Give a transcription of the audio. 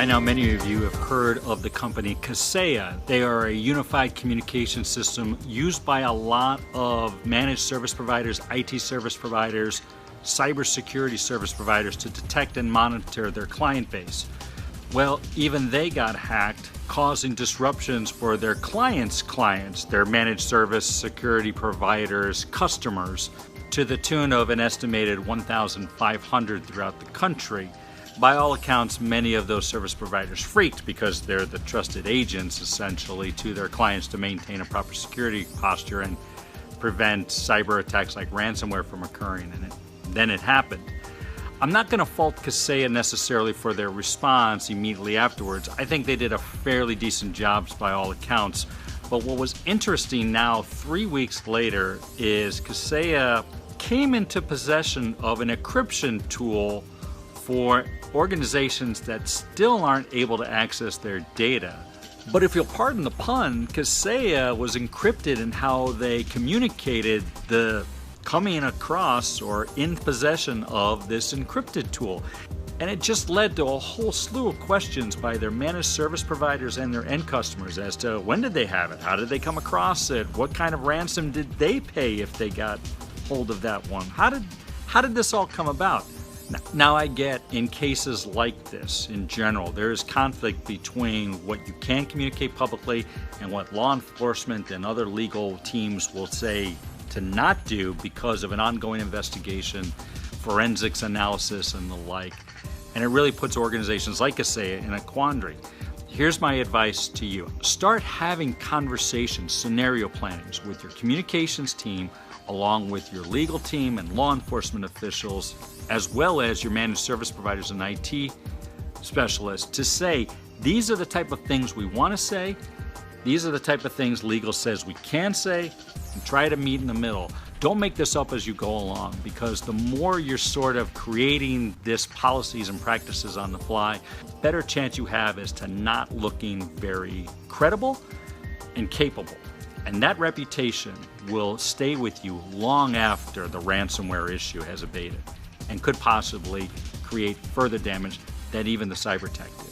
now many of you have heard of the company Kaseya. They are a unified communication system used by a lot of managed service providers, IT service providers, cybersecurity service providers to detect and monitor their client base. Well, even they got hacked, causing disruptions for their clients' clients, their managed service security providers, customers, to the tune of an estimated 1,500 throughout the country. By all accounts, many of those service providers freaked because they're the trusted agents, essentially, to their clients to maintain a proper security posture and prevent cyber attacks like ransomware from occurring. And then it happened. I'm not going to fault Kaseya necessarily for their response immediately afterwards. I think they did a fairly decent job by all accounts. But what was interesting now, 3 weeks later, is Kaseya came into possession of an encryption tool for organizations that still aren't able to access their data. But if you'll pardon the pun, Kaseya was encrypted in how they communicated the coming across or in possession of this encrypted tool. And it just led to a whole slew of questions by their managed service providers and their end customers as to when did they have it? How did they come across it? What kind of ransom did they pay if they got hold of that one? How did this all come about? Now I get in cases like this, in general, there is conflict between what you can communicate publicly and what law enforcement and other legal teams will say to not do because of an ongoing investigation, forensics analysis, and the like. And it really puts organizations like Kaseya in a quandary. Here's my advice to you. Start having conversations, scenario plannings with your communications team, along with your legal team and law enforcement officials, as well as your managed service providers and IT specialists, to say, these are the type of things we want to say, these are the type of things legal says we can say, and try to meet in the middle. Don't make this up as you go along, because the more you're sort of creating this policies and practices on the fly, better chance you have as to not looking very credible and capable. And that reputation will stay with you long after the ransomware issue has abated and could possibly create further damage than even the cyber attack did.